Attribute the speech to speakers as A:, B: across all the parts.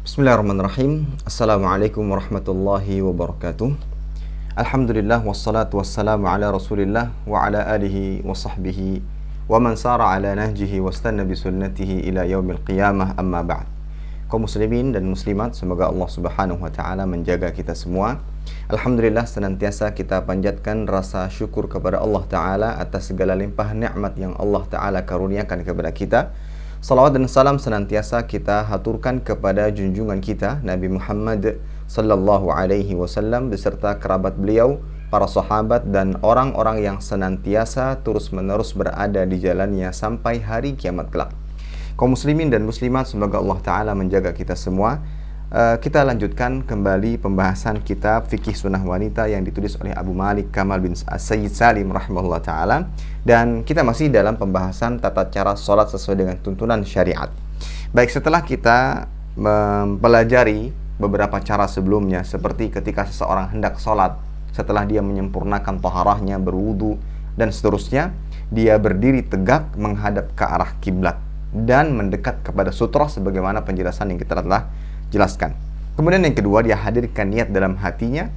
A: Bismillahirrahmanirrahim. Assalamualaikum warahmatullahi wabarakatuh. Alhamdulillah wassalatu wassalamu ala Rasulillah wa ala alihi wa sahbihi wa man sara ala nahjihi wastanna bi sunnatihi ila yaumil qiyamah, amma ba'd. Kaum muslimin dan muslimat, semoga Allah Subhanahu wa taala menjaga kita semua. Alhamdulillah, senantiasa kita panjatkan rasa syukur kepada Allah taala atas segala limpah nikmat yang Allah taala karuniakan kepada kita. Salawat dan salam senantiasa kita haturkan kepada junjungan kita Nabi Muhammad sallallahu alaihi wasallam beserta kerabat beliau, para sahabat dan orang-orang yang senantiasa terus-menerus berada di jalannya sampai hari kiamat kelak. Kaum muslimin dan muslimat, semoga Allah taala menjaga kita semua. Kita lanjutkan kembali pembahasan kitab Fikih Sunnah Wanita yang ditulis oleh Abu Malik Kamal bin Sayyid Salim rahimahullah ta'ala. Dan kita masih dalam pembahasan tata cara sholat sesuai dengan tuntunan syariat. Baik, setelah kita mempelajari beberapa cara sebelumnya, seperti ketika seseorang hendak sholat, setelah dia menyempurnakan taharahnya, berwudu, dan seterusnya, dia berdiri tegak menghadap ke arah kiblat dan mendekat kepada sutrah sebagaimana penjelasan yang kita telah jelaskan. Kemudian yang kedua, dia hadirkan niat dalam hatinya,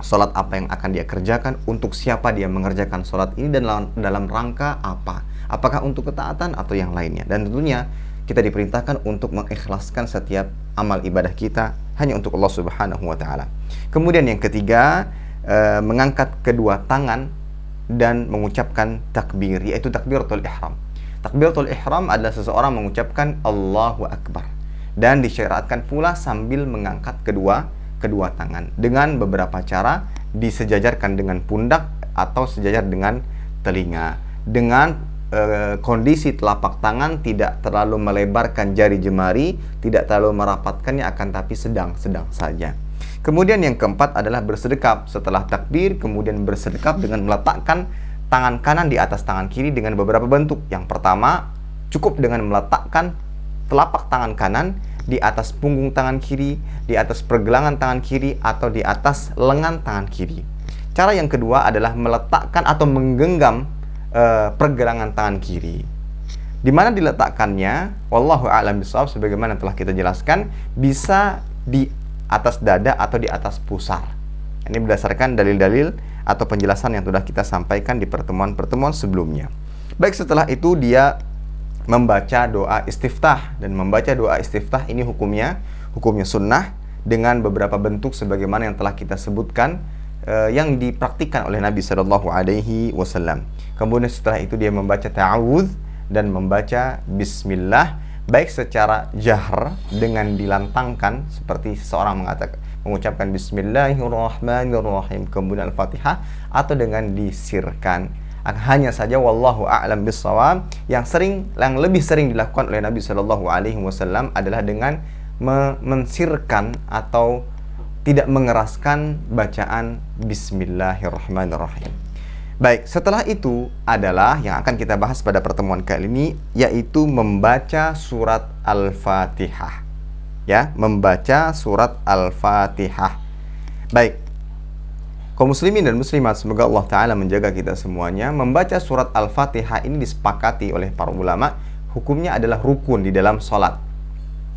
A: sholat apa yang akan dia kerjakan, untuk siapa dia mengerjakan sholat ini, dan dalam rangka apa, apakah untuk ketaatan atau yang lainnya. Dan tentunya kita diperintahkan untuk mengikhlaskan setiap amal ibadah kita hanya untuk Allah Subhanahu wa ta'ala. Kemudian yang ketiga, mengangkat kedua tangan dan mengucapkan takbir, yaitu takbiratul ihram. Takbiratul ihram adalah seseorang mengucapkan Allahu Akbar, dan disyariatkan pula sambil mengangkat kedua tangan dengan beberapa cara, disejajarkan dengan pundak atau sejajar dengan telinga, dengan kondisi telapak tangan tidak terlalu melebarkan jari jemari, tidak terlalu merapatkannya, akan tapi sedang-sedang saja. Kemudian yang keempat adalah bersedekap. Setelah takbir, kemudian bersedekap dengan meletakkan tangan kanan di atas tangan kiri dengan beberapa bentuk. Yang pertama, cukup dengan meletakkan telapak tangan kanan di atas punggung tangan kiri, di atas pergelangan tangan kiri, atau di atas lengan tangan kiri. Cara yang kedua adalah meletakkan atau menggenggam pergelangan tangan kiri. Di mana diletakkannya? Wallahu a'lam bishawab, sebagaimana telah kita jelaskan, bisa di atas dada atau di atas pusar. Ini berdasarkan dalil-dalil atau penjelasan yang sudah kita sampaikan di pertemuan-pertemuan sebelumnya. Baik, setelah itu dia membaca doa istiftah, dan membaca doa istiftah ini hukumnya sunnah dengan beberapa bentuk sebagaimana yang telah kita sebutkan, yang dipraktikkan oleh Nabi Shallallahu Alaihi Wasallam. Kemudian setelah itu dia membaca ta'awudz dan membaca Bismillah, baik secara jahr dengan dilantangkan seperti seseorang mengucapkan Bismillahirrahmanirrahim kemudian Al-Fatihah, atau dengan disirkan. Hanya saja wallahu a'lam bishawab, yang lebih sering dilakukan oleh Nabi Shallallahu Alaihi Wasallam adalah dengan mensirkan atau tidak mengeraskan bacaan Bismillahirrahmanirrahim. Baik, setelah itu adalah yang akan kita bahas pada pertemuan kali ini, yaitu membaca surat Al-Fatihah. Ya, membaca surat Al-Fatihah. Baik, kaum muslimin dan muslimat, semoga Allah ta'ala menjaga kita semuanya. Membaca surat Al-Fatihah ini disepakati oleh para ulama, hukumnya adalah rukun di dalam sholat.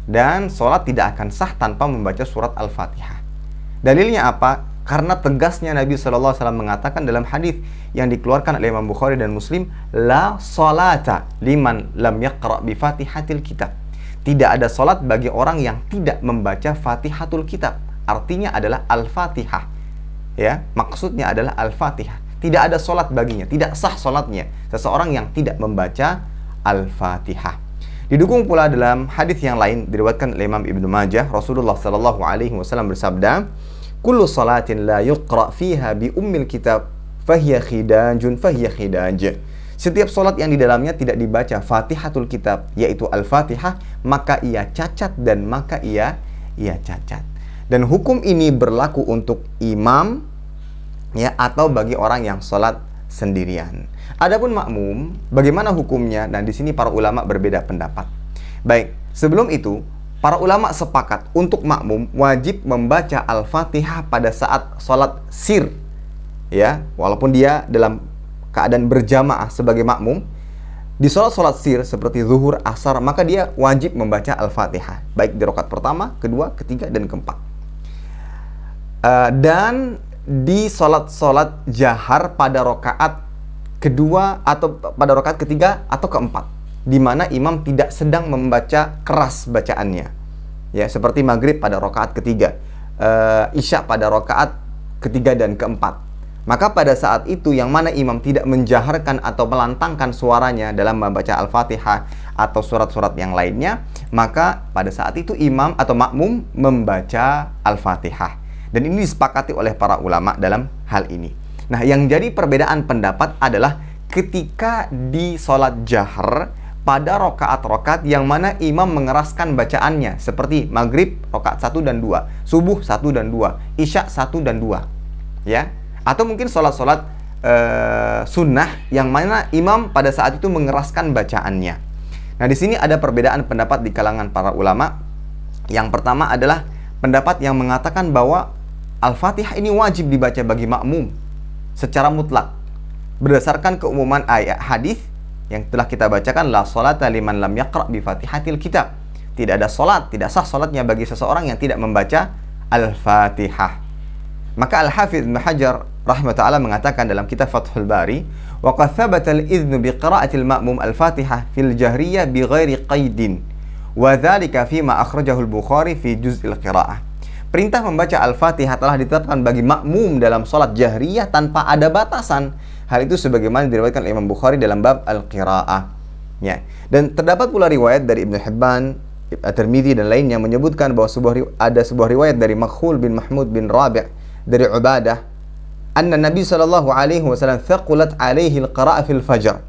A: Dan sholat tidak akan sah tanpa membaca surat Al-Fatihah. Dalilnya apa? Karena tegasnya Nabi SAW mengatakan dalam hadis yang dikeluarkan oleh Imam Bukhari dan Muslim, La sholata liman lam yaqra' bi fatihatil kitab. Tidak ada sholat bagi orang yang tidak membaca Fatihatul Kitab. Artinya adalah Al-Fatihah. Ya, maksudnya adalah Al-Fatihah. Tidak ada solat baginya, tidak sah solatnya seseorang yang tidak membaca Al-Fatihah. Didukung pula dalam hadis yang lain diriwayatkan oleh Imam Ibnu Majah, Rasulullah sallallahu alaihi wasallam bersabda, "Kullu salatin la yuqra fiha bi ummil kitab fahiya khidajun fahiya khidaj." Setiap solat yang di dalamnya tidak dibaca Fatihatul Kitab, yaitu Al-Fatihah, maka ia cacat dan maka ia cacat. Dan hukum ini berlaku untuk imam, ya, atau bagi orang yang sholat sendirian. Adapun makmum, bagaimana hukumnya? Dan di sini para ulama berbeda pendapat. Baik, sebelum itu para ulama sepakat untuk makmum wajib membaca Al-Fatihah pada saat sholat sir, ya, walaupun dia dalam keadaan berjamaah sebagai makmum, Di sholat-sholat sir seperti zuhur, asar, maka dia wajib membaca Al-Fatihah, baik di rakaat pertama, kedua, ketiga, dan keempat. Dan di sholat-sholat jahar pada rakaat kedua atau pada rakaat ketiga atau keempat, di mana imam tidak sedang membaca keras bacaannya, ya, seperti maghrib pada rakaat ketiga, isya pada rakaat ketiga dan keempat. Maka pada saat itu yang mana imam tidak menjaharkan atau melantangkan suaranya dalam membaca Al-Fatihah atau surat-surat yang lainnya, maka pada saat itu imam atau makmum membaca Al-Fatihah. Dan ini disepakati oleh para ulama dalam hal ini. Nah, yang jadi perbedaan pendapat adalah ketika di sholat jahar pada rokaat-rokaat yang mana imam mengeraskan bacaannya, seperti maghrib rokaat 1 dan 2, subuh 1 dan 2, isya 1 dan 2, ya. Atau mungkin sholat-sholat sunnah yang mana imam pada saat itu mengeraskan bacaannya. Nah, di sini ada perbedaan pendapat di kalangan para ulama. Yang pertama adalah pendapat yang mengatakan bahwa Al-Fatihah ini wajib dibaca bagi makmum secara mutlak, berdasarkan keumuman ayat hadis yang telah kita bacakan, la sholata liman lam yaqra bi Fatihatil Kitab. Tidak ada salat, tidak sah salatnya bagi seseorang yang tidak membaca Al-Fatihah. Maka Al-Hafidz Ibnu Hajar rahimahullah mengatakan dalam kitab Fathul Bari, wa qad thabata al-idhnu bi qira'atil ma'mum al-Fatihah fil jahriyah bi ghairi qaidin, wa dzalika fi ma akhrajahu al-Bukhari fi juz'il qira'ah. Perintah membaca Al-Fatihah telah ditetapkan bagi makmum dalam salat jahriyah tanpa ada batasan. Hal itu sebagaimana diriwayatkan oleh Imam Bukhari dalam bab al-qira'ah. Ya. Dan terdapat pula riwayat dari Ibnu Hibban, At-Tirmidzi dan lainnya menyebutkan bahwa ada sebuah riwayat dari Makhul bin Mahmud bin Rabi' dari Ubadah, anna Nabi sallallahu alaihi wasallam thaqulat alaihi al-qira'ah fil fajr.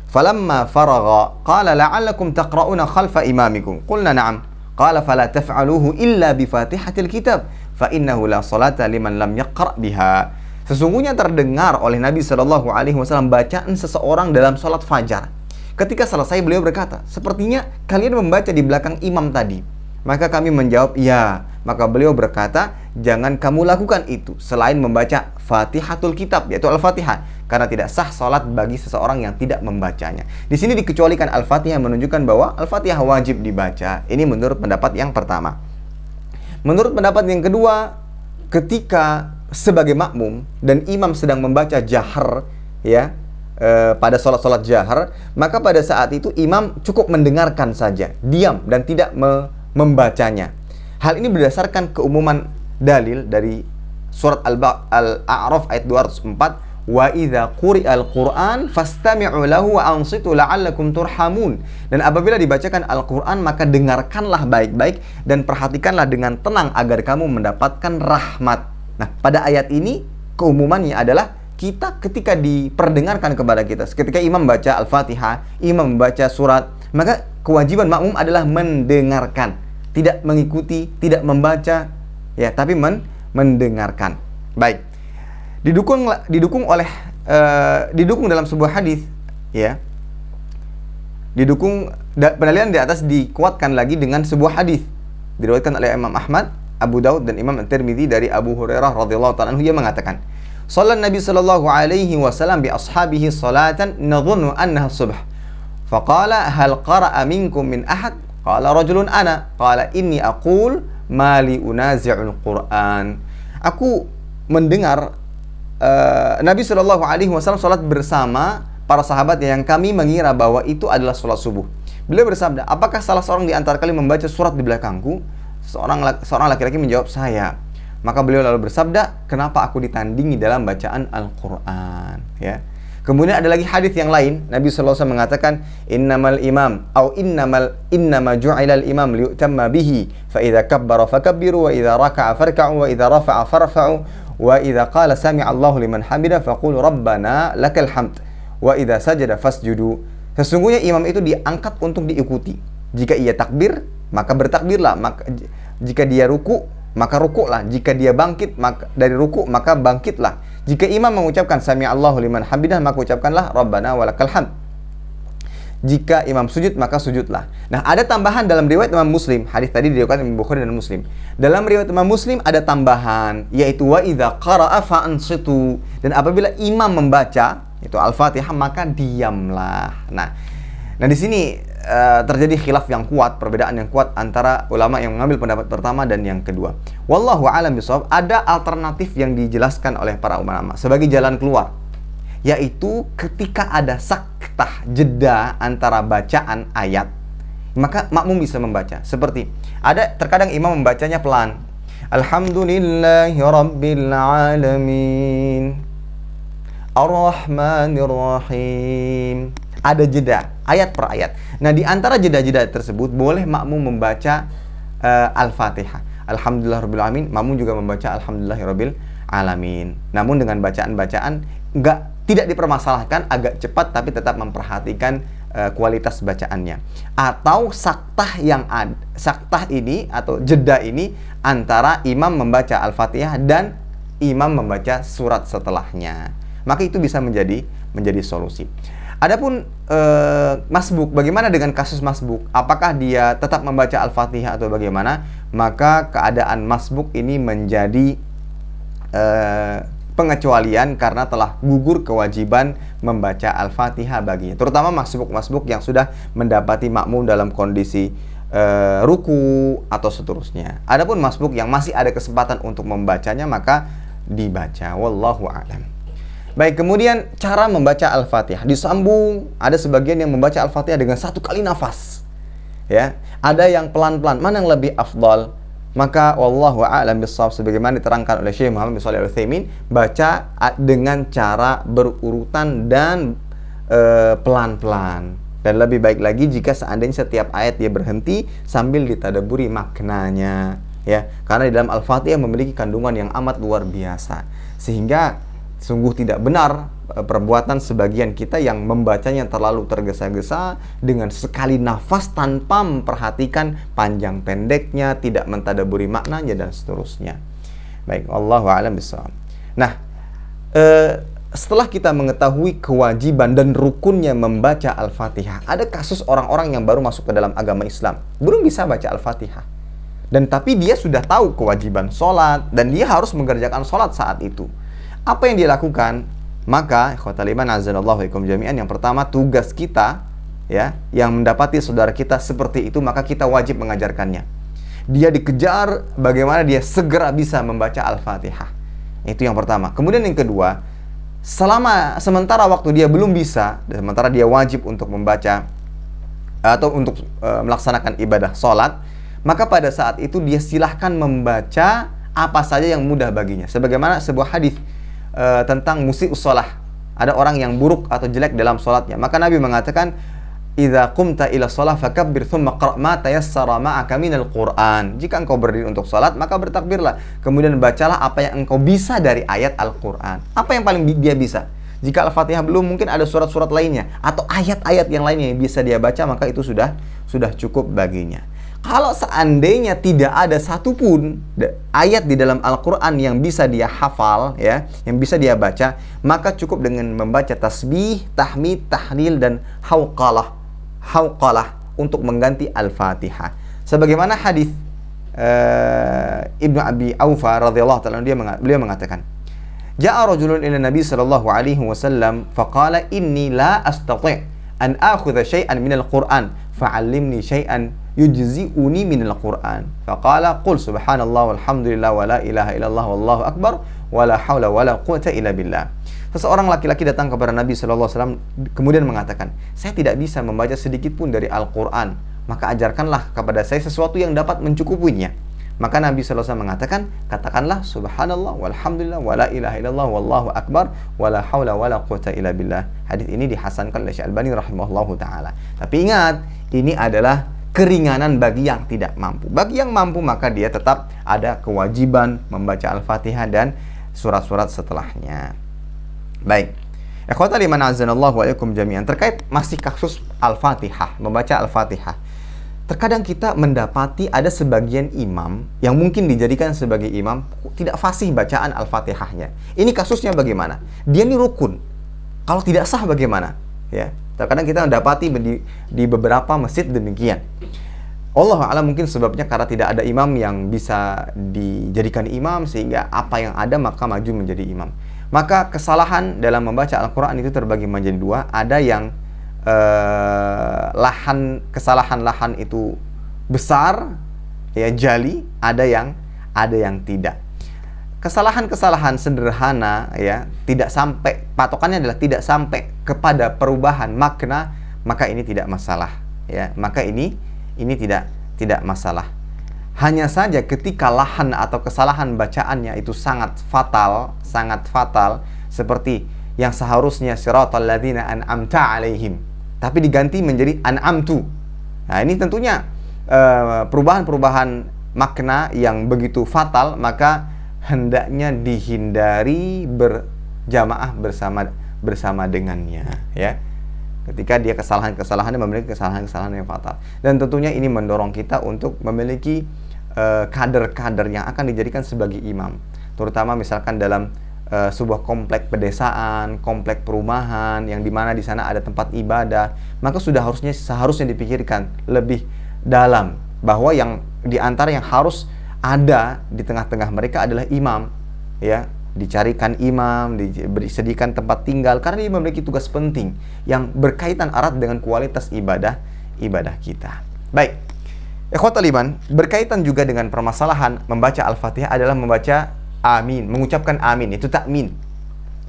A: Falamma faragha qala la'allakum taqra'una khalfa imamikum. Qulna na'am. Qala fala taf'aluhu illa bi Fatihatil Kitab fa innahu la salata liman lam yaqra' biha. Sesungguhnya terdengar oleh Nabi sallallahu alaihi wasallam bacaan seseorang dalam salat fajar. Ketika selesai beliau berkata, "Sepertinya kalian membaca di belakang imam tadi." Maka kami menjawab, "Ya." Maka beliau berkata, "Jangan kamu lakukan itu selain membaca Fatihatul Kitab, yaitu Al-Fatihah, karena tidak sah salat bagi seseorang yang tidak membacanya." Di sini dikecualikan Al-Fatihah, menunjukkan bahwa Al-Fatihah wajib dibaca. Ini menurut pendapat yang pertama. Menurut pendapat yang kedua, ketika sebagai makmum dan imam sedang membaca jahar, ya, pada sholat-sholat jahar, maka pada saat itu imam cukup mendengarkan saja, diam dan tidak membacanya. Hal ini berdasarkan keumuman dalil dari surat Al-A'raf ayat 204, wa idza quri'al Qur'an fastami'u lahu wa ansitu la'allakum turhamun. Dan apabila dibacakan Al-Qur'an maka dengarkanlah baik-baik dan perhatikanlah dengan tenang agar kamu mendapatkan rahmat. Nah, pada ayat ini keumumannya adalah kita ketika diperdengarkan kepada kita, ketika imam baca Al-Fatihah, imam membaca surat, maka kewajiban makmum adalah mendengarkan, tidak mengikuti, tidak membaca, ya, tapi mendengarkan. Baik. Didukung dalam sebuah hadis, ya. Pendalilan di atas dikuatkan lagi dengan sebuah hadis diriwayatkan oleh Imam Ahmad, Abu Daud dan Imam At-Tirmidzi dari Abu Hurairah radhiyallahu ta'ala anhu. Ia mengatakan, "Shalla Nabi sallallahu alaihi wasallam bi ashabihi salatan nadhunnu annaha subh. Faqala hal qara'a minkum min ahad?" Qala rajulun ana. Qala inni aqul ma li unazi'ul Qur'an. Aku mendengar Nabi sallallahu alaihi wasallam salat bersama para sahabat yang kami mengira bahwa itu adalah salat subuh. Beliau bersabda, "Apakah salah seorang di antara kalian membaca surat di belakangku?" Seorang laki-laki menjawab, "Saya." Maka beliau lalu bersabda, "Kenapa aku ditandingi dalam bacaan Al-Qur'an?" Ya. Kemudian ada lagi hadis yang lain, Nabi sallallahu alaihi wasallam mengatakan, "Innamal imam innama ju'ilal imam liyutamma bihi, fa idza kabbara fakabbiru wa idza raka'a farka'u wa idza rafa'a farfa'u wa idza qala sami'a Allahu liman hamida faqulu rabbana lakal hamd wa idza sajada fasjudu." Sesungguhnya imam itu diangkat untuk diikuti. Jika ia takbir, maka bertakbirlah. Maka jika dia ruku, maka rukuklah. Jika dia bangkit dari ruku, maka bangkitlah. Jika imam mengucapkan sami Allahu liman hamidah, maka ucapkanlah rabbana walakal hamd. Jika imam sujud, maka sujudlah. Nah, ada tambahan dalam riwayat Imam Muslim. Hadis tadi diriwayatkan Imam Bukhari dan Muslim. Dalam riwayat Imam Muslim ada tambahan, yaitu wa idza qara'a fa ansitu. Dan apabila imam membaca itu Al-Fatihah, maka diamlah. Nah, Nah, di sini terjadi khilaf yang kuat, perbedaan yang kuat antara ulama yang mengambil pendapat pertama dan yang kedua. Wallahu a'lam bishawab. Ada alternatif yang dijelaskan oleh para ulama sebagai jalan keluar, yaitu ketika ada saktah, jeda antara bacaan ayat, maka makmum bisa membaca. Seperti ada terkadang imam membacanya pelan. Alhamdulillahi rabbil alamin, Ar-Rahmanir Rahim. Ada jeda, ayat per ayat. Nah, di antara jeda-jeda tersebut boleh makmum membaca Al-Fatihah. Alhamdulillahirabbil alamin, makmum juga membaca Alhamdulillahirabbil alamin. Namun dengan bacaan-bacaan tidak dipermasalahkan, agak cepat tapi tetap memperhatikan kualitas bacaannya. Atau saktah ini atau jeda ini antara imam membaca Al-Fatihah dan imam membaca surat setelahnya. Maka itu bisa menjadi solusi. Adapun masbuk, bagaimana dengan kasus masbuk? Apakah dia tetap membaca Al-Fatihah atau bagaimana? Maka keadaan masbuk ini menjadi pengecualian karena telah gugur kewajiban membaca Al-Fatihah baginya. Terutama masbuk yang sudah mendapati makmum dalam kondisi ruku atau seterusnya. Adapun masbuk yang masih ada kesempatan untuk membacanya, maka dibaca. Wallahu a'lam. Baik, kemudian cara membaca Al-Fatihah disambung. Ada sebagian yang membaca Al-Fatihah dengan satu kali nafas, ya. Ada yang pelan-pelan. Mana yang lebih afdal? Maka wallahu a'lam bishawab, sebagaimana diterangkan oleh Syekh Muhammad bin Shalih Al-Utsaimin, baca dengan cara berurutan dan pelan-pelan. Dan lebih baik lagi jika seandainya setiap ayat dia berhenti sambil ditadaburi maknanya, ya. Karena di dalam Al-Fatihah memiliki kandungan yang amat luar biasa, sehingga sungguh tidak benar perbuatan sebagian kita yang membacanya terlalu tergesa-gesa dengan sekali nafas tanpa memperhatikan panjang pendeknya, tidak mentadaburi maknanya dan seterusnya. Baik, Allahu a'lam bishawab. Nah, setelah kita mengetahui kewajiban dan rukunnya membaca Al-Fatihah, ada kasus orang-orang yang baru masuk ke dalam agama Islam, belum bisa baca Al-Fatihah. Dan tapi dia sudah tahu kewajiban sholat dan dia harus mengerjakan sholat saat itu. Apa yang dia lakukan? Maka ikhwatal iman azanallahu wa ikum jami'an, yang pertama, tugas kita, ya, yang mendapati saudara kita seperti itu, maka kita wajib mengajarkannya. Dia dikejar bagaimana dia segera bisa membaca Al-Fatihah. Itu yang pertama. Kemudian yang kedua, sementara waktu dia belum bisa, sementara dia wajib untuk membaca atau untuk melaksanakan ibadah sholat, maka pada saat itu dia silahkan membaca apa saja yang mudah baginya. Sebagaimana sebuah hadis tentang musii'us shalah, ada orang yang buruk atau jelek dalam sholatnya, maka Nabi mengatakan, idza qumta ila shalah fakabbir thumma qra' ma tayassara ma'aka minal Qur'an. Jika engkau berdiri untuk sholat, maka bertakbirlah, kemudian bacalah apa yang engkau bisa dari ayat Al-Qur'an. Apa yang paling dia bisa? Jika Al-Fatihah belum, mungkin ada surat-surat lainnya atau ayat-ayat yang lainnya yang bisa dia baca, maka itu sudah cukup baginya. Kalau seandainya tidak ada satupun ayat di dalam Al-Quran yang bisa dia hafal, ya, yang bisa dia baca, maka cukup dengan membaca tasbih, tahmid, tahlil, dan hauqalah untuk mengganti Al-Fatihah. Sebagaimana hadis Ibnu Abi Aufa radhiyallahu ta'ala, beliau mengatakan, Ja'a rajulun ila Nabi sallallahu alaihi wasallam faqala inni la astati' an akhudha syai'an minal Qur'an fa'allimni syai'an yujzi'uni minal Qur'an. Faqala qul subhanallah walhamdulillah wa la ilaha illallah wallahu akbar wa la hawla wa la quwata illa billah. Seseorang laki-laki datang kepada Nabi sallallahu alaihi wasallam kemudian mengatakan, saya tidak bisa membaca sedikit pun dari Al-Qur'an, maka ajarkanlah kepada saya sesuatu yang dapat mencukupinya. Maka Nabi sallallahu alaihi wasallam mengatakan, katakanlah subhanallah walhamdulillah wa la ilaha illallah wallahu akbar wa la hawla wa la quwata illa billah. Hadis ini dihasankan oleh Syekh Albani rahimahullahu taala. Tapi ingat, ini adalah keringanan bagi yang tidak mampu. Bagi yang mampu, maka dia tetap ada kewajiban membaca Al-Fatihah dan surat-surat setelahnya. Baik. Ikhwatal iman azanallahu wa ikum jami'an, terkait masih kasus Al-Fatihah, membaca Al-Fatihah. Terkadang kita mendapati ada sebagian imam yang mungkin dijadikan sebagai imam tidak fasih bacaan Al-Fatihahnya. Ini kasusnya bagaimana? Dia ini rukun. Kalau tidak sah bagaimana? Ya. Terkadang kita mendapati di beberapa masjid demikian. Allah a'lam, mungkin sebabnya karena tidak ada imam yang bisa dijadikan imam, sehingga apa yang ada maka maju menjadi imam. Maka kesalahan dalam membaca Al-Quran itu terbagi menjadi dua. Ada yang kesalahan lahan itu besar, ya jali, ada yang tidak. Kesalahan-kesalahan sederhana, ya, tidak sampai, patokannya adalah tidak sampai kepada perubahan makna, maka ini tidak masalah, ya. Maka ini tidak masalah. Hanya saja ketika lahan atau kesalahan bacaannya itu sangat fatal, seperti yang seharusnya siratal ladzina an'amta alaihim, tapi diganti menjadi an'amtu. Nah, ini tentunya perubahan-perubahan makna yang begitu fatal, maka hendaknya dihindari berjamaah bersama dengannya, ya. Ketika dia kesalahan-kesalahannya memiliki kesalahan-kesalahan yang fatal. Dan tentunya ini mendorong kita untuk memiliki kader-kader yang akan dijadikan sebagai imam, terutama misalkan dalam sebuah komplek pedesaan, komplek perumahan yang dimana di sana ada tempat ibadah, maka seharusnya dipikirkan lebih dalam bahwa yang di antara yang harus ada di tengah-tengah mereka adalah imam, ya. Dicarikan imam, disediakan tempat tinggal, karena dia memiliki tugas penting yang berkaitan erat dengan kualitas ibadah kita. Baik, ikhwatal iman, berkaitan juga dengan permasalahan membaca Al-Fatihah adalah membaca amin, mengucapkan amin, itu takmin,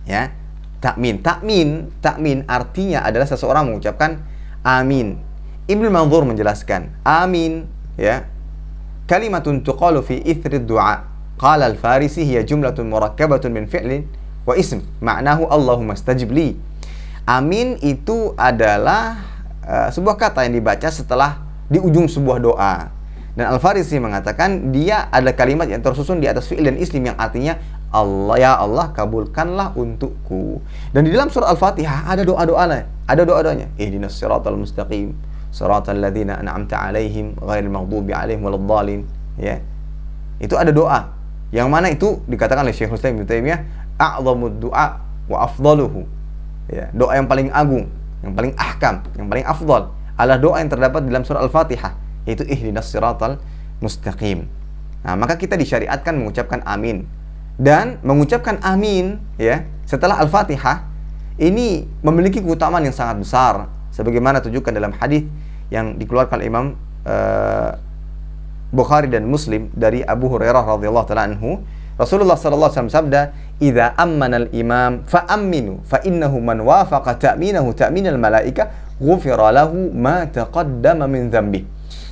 A: ya. Takmin artinya adalah seseorang mengucapkan amin. Ibnu Manzur menjelaskan, amin, ya, kalimatun tuqalu fi ithri du'a. Qala al-Farisi hiya jumlatun murakkabatun min fi'lin wa ism. Ma'nahu Allahumma stajib li. Amin itu adalah sebuah kata yang dibaca setelah di ujung sebuah doa. Dan Al-Farisi mengatakan dia ada kalimat yang tersusun di atas fi'il dan ism yang artinya Allah, ya Allah, kabulkanlah untukku. Dan di dalam surah Al-Fatihah ada doa-doanya. Ihdinas siratal mustaqim, siratal ladzina an'amta 'alaihim ghairil maghdubi 'alaihim waladdallin, ya. Itu ada doa yang mana itu dikatakan oleh Syekhul Islam Ibnu Taimiyah a'zamud du'a wa afdaluhu, ya. Doa yang paling agung, yang paling ahkam, yang paling afdal adalah doa yang terdapat dalam surah Al-Fatihah, yaitu ihdinas siratal mustaqim. Nah, maka kita disyariatkan mengucapkan amin. Dan mengucapkan amin, ya, setelah Al-Fatihah ini memiliki keutamaan yang sangat besar, sebagaimana tunjukkan dalam hadis yang dikeluarkan Imam Bukhari dan Muslim dari Abu Hurairah radhiyallahu taala anhu. Rasulullah sallallahu alaihi wasallam sabda, "Idza ammana al-imam fa aminu fa innahu man wafaqa ta'minahu ta'minal malaika ghufira lahu ma taqaddama min dzambi."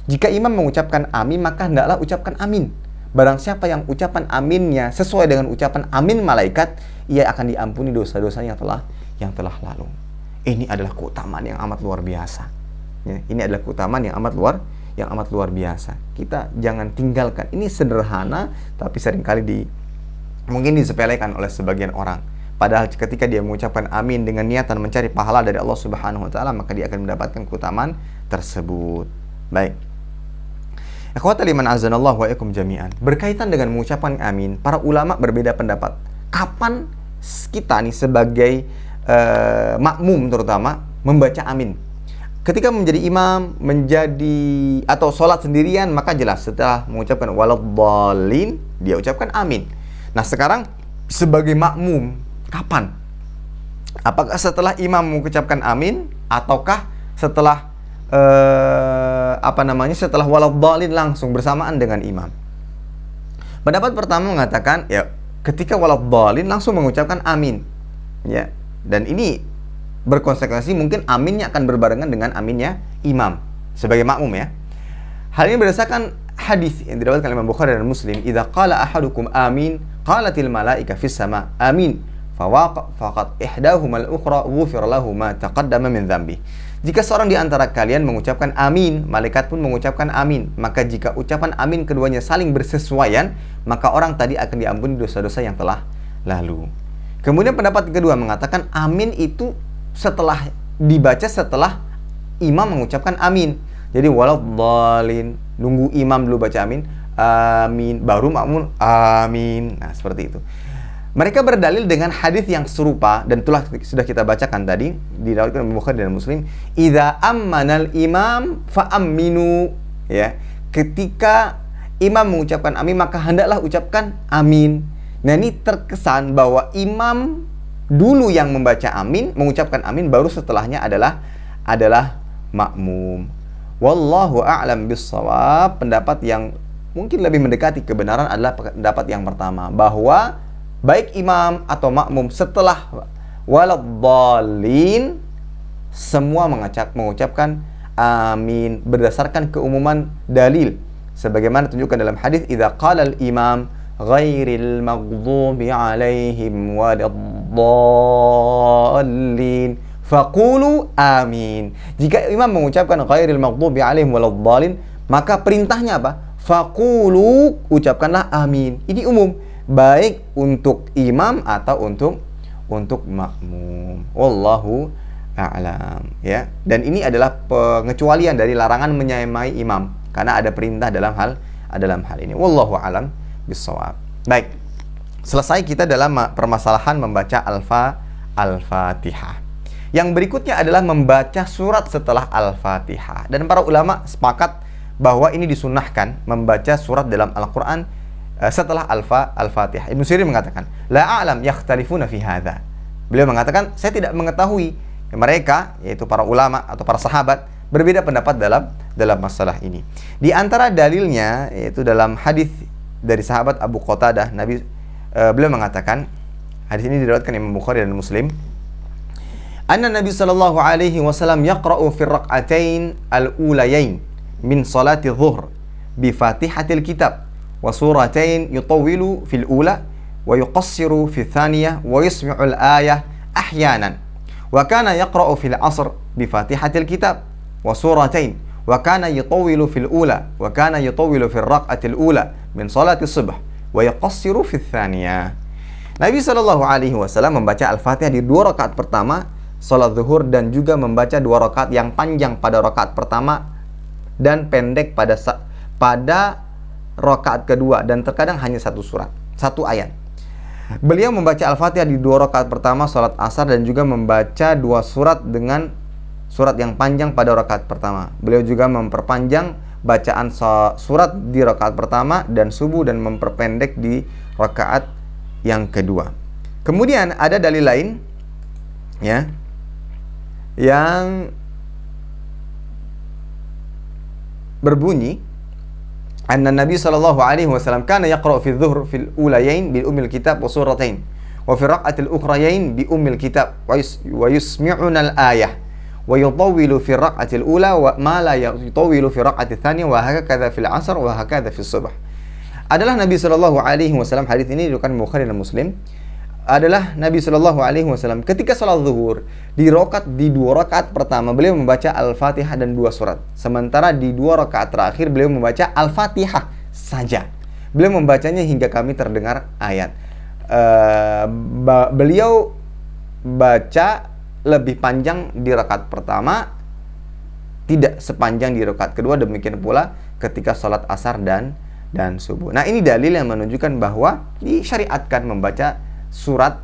A: Jika imam mengucapkan amin, maka hendaklah ucapkan amin. Barang siapa yang ucapan aminnya sesuai dengan ucapan amin malaikat, ia akan diampuni dosa-dosanya yang telah lalu. Ini adalah keutamaan yang amat luar biasa. Ya, ini adalah keutamaan yang amat luar biasa. Kita jangan tinggalkan. Ini sederhana, tapi seringkali mungkin disepelekan oleh sebagian orang. Padahal ketika dia mengucapkan amin dengan niatan mencari pahala dari Allah Subhanahu wa taala, maka dia akan mendapatkan keutamaan tersebut. Baik. Ikhwatal iman azanallahu wa ikum jami'an. Berkaitan dengan mengucapkan amin, para ulama berbeda pendapat. Kapan kita nih sebagai makmum terutama membaca amin? Ketika menjadi imam, atau sholat sendirian, maka jelas setelah mengucapkan waladdallin, dia ucapkan amin. Nah, sekarang sebagai makmum, kapan? Apakah setelah imam mengucapkan amin, ataukah setelah setelah waladdallin langsung bersamaan dengan imam? Pendapat pertama mengatakan, ya, ketika waladdallin langsung mengucapkan amin, ya. Dan ini berkonsekuensi mungkin aminnya akan berbarengan dengan aminnya imam sebagai makmum, ya. Hal ini berdasarkan hadis yang diriwayatkan oleh Imam Bukhari dan Muslim, "Idza qala ahadukum amin, qalatil malaika fis sama amin, faqad ihdahuma al-ukhra ghufira lahu ma taqaddama min dzambi." Jika seorang di antara kalian mengucapkan amin, malaikat pun mengucapkan amin. Maka jika ucapan amin keduanya saling bersesuaian, maka orang tadi akan diampuni dosa-dosa yang telah lalu. Kemudian pendapat kedua mengatakan amin itu dibaca setelah imam mengucapkan amin. Jadi waladdallin, nunggu imam dulu baca amin, amin, baru makmum amin. Nah, seperti itu. Mereka berdalil dengan hadis yang serupa dan itulah sudah kita bacakan tadi diriwayatkan oleh Bukhari dan Muslim, "Idza ammanal imam fa aminu." Ya, ketika imam mengucapkan amin, maka hendaklah ucapkan amin. Nah, ini terkesan bahwa imam dulu yang membaca amin, mengucapkan amin, baru setelahnya adalah adalah makmum. Wallahu a'lam bissawab. Pendapat yang mungkin lebih mendekati kebenaran adalah pendapat yang pertama, bahwa baik imam atau makmum setelah waladhdallin semua mengucapkan amin berdasarkan keumuman dalil, sebagaimana tunjukkan dalam hadis idza qala al-imam ghairil maghdubi alaihim waladdallin faqulu amin. Jika imam mengucapkan ghairil maghdubi alaihim waladdallin, maka perintahnya apa? Faqulu, ucapkanlah amin. Ini umum, baik untuk imam atau untuk makmum. Wallahu a'lam, ya. Dan ini adalah pengecualian dari larangan menyamai imam karena ada perintah dalam hal ini. Wallahu a'lam bissawab. Baik. Selesai kita dalam permasalahan membaca Al-Fatihah. Yang berikutnya adalah membaca surat setelah Al-Fatihah. Dan para ulama sepakat bahwa ini disunahkan membaca surat dalam Al-Qur'an setelah Al-Fatihah. Ibnu Sirin mengatakan, la a'lam yakhtalifuna fi hadza. Beliau mengatakan, saya tidak mengetahui mereka, yaitu para ulama atau para sahabat, berbeda pendapat dalam masalah ini. Di antara dalilnya yaitu dalam hadis dari sahabat Abu Qatadah, beliau mengatakan, hadis ini diriwayatkan Imam Bukhari dan Muslim, anna Nabi sallallahu alaihi wasallam yaqra'u fi rak'atain al-ulayain min salati dhuhr bi Fatihatil Kitab wa suratain yutawwilu fil ula wa yuqassiru fi thaniyah wa yusmi'u al-ayah ahyanan. Wa kana yaqra'u fil 'asr bi Fatihatil Kitab wa suratain wa kana yutawwilu fil ula wa kana yutawwilu fil raq'atil ula min salati subh wa yuqassiru fi thaniyah. Nabi sallallahu alaihi wasallam membaca Al-Fatihah di 2 rakaat pertama salat zuhur dan juga membaca 2 rakaat yang panjang pada rakaat pertama dan pendek pada rakaat kedua, dan terkadang hanya 1 surat, 1 ayat. Beliau membaca Al-Fatihah di 2 rakaat pertama salat asar dan juga membaca 2 surat dengan surat yang panjang pada rakaat pertama. Beliau juga memperpanjang bacaan surat di rakaat pertama dan subuh dan memperpendek di rakaat yang kedua. Kemudian ada dalil lain, ya, yang berbunyi anna Nabi sallallahu alaihi wasallam kana yaqra'u fi dhuhr fil ulayain bi ummil kitab wa suratain wa fi raq'atil ukhrayain bi ummil kitab wa yusmi'una al-ayah wa yutawwilu fi raq'atil ula wa ma la yutawwilu fi raq'atil tsaniyah wa hakadha fil 'asr wa hakadha fis subh. Adalah Nabi sallallahu alaihi wasallam, hadis ini diriwayatkan Bukhari dan Muslim, adalah Nabi sallallahu alaihi wasallam ketika salat zuhur di 2 rakaat pertama beliau membaca Al-Fatihah dan 2 surat. Sementara di 2 rakaat terakhir beliau membaca Al-Fatihah saja. Beliau membacanya hingga kami terdengar ayat. Beliau baca lebih panjang di rakaat pertama, tidak sepanjang di rakaat kedua, demikian pula ketika salat asar dan subuh. Nah, ini dalil yang menunjukkan bahwa disyariatkan membaca surat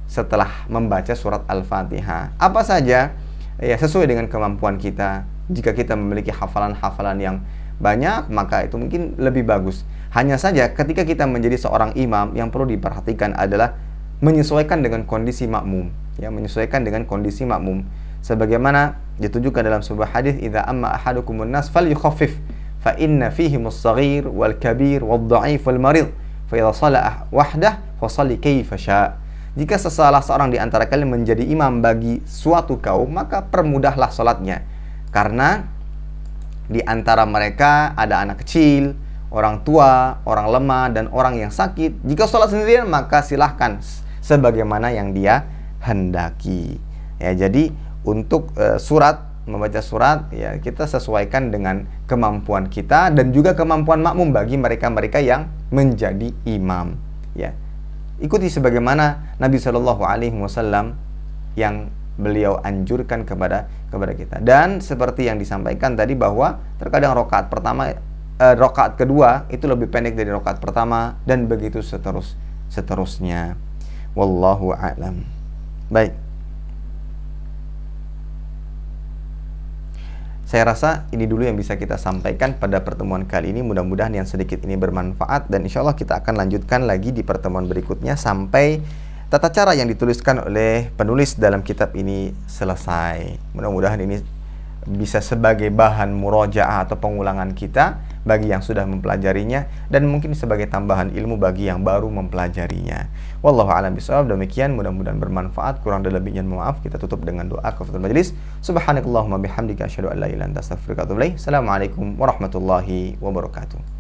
A: setelah membaca surat Al-Fatihah. Apa saja ya sesuai dengan kemampuan kita. Jika kita memiliki hafalan-hafalan yang banyak, maka itu mungkin lebih bagus. Hanya saja ketika kita menjadi seorang imam, yang perlu diperhatikan adalah menyesuaikan dengan kondisi makmum, ya, menyesuaikan dengan kondisi makmum. Sebagaimana ditunjukkan dalam sebuah hadis, idza amma ahadukumun nas falyukhaffif fa inna fihimus shaghir wal kabir wad dha'if wal marid fa idza shalla wahdah fasalli kaifa syaa. Jika salah seorang di antara kalian menjadi imam bagi suatu kaum, maka permudahlah salatnya, karena di antara mereka ada anak kecil, orang tua, orang lemah, dan orang yang sakit. Jika salat sendirian, maka silahkan sebagaimana yang dia hendaki. Ya, jadi untuk membaca surat, ya, kita sesuaikan dengan kemampuan kita dan juga kemampuan makmum bagi mereka-mereka yang menjadi imam. Ya, ikuti sebagaimana Nabi Shallallahu Alaihi Wasallam yang beliau anjurkan kepada kita. Dan seperti yang disampaikan tadi bahwa terkadang rakaat kedua itu lebih pendek dari rakaat pertama, dan begitu seterusnya. Wallahu a'lam. Baik. Saya rasa ini dulu yang bisa kita sampaikan pada pertemuan kali ini. Mudah-mudahan yang sedikit ini bermanfaat, dan insya Allah kita akan lanjutkan lagi di pertemuan berikutnya sampai tata cara yang dituliskan oleh penulis dalam kitab ini selesai. Mudah-mudahan ini bisa sebagai bahan murojaah atau pengulangan kita bagi yang sudah mempelajarinya, dan mungkin sebagai tambahan ilmu bagi yang baru mempelajarinya. Wallahu a'lam bishawab. Demikian, mudah-mudahan bermanfaat. Kurang dan lebihnya maaf. Kita tutup dengan doa kafatul majelis. Subhanakallahumma bihamdika asyhadu an la ilaha illa anta astaghfiruka wa atubu ilaik. Assalamualaikum warahmatullahi wabarakatuh.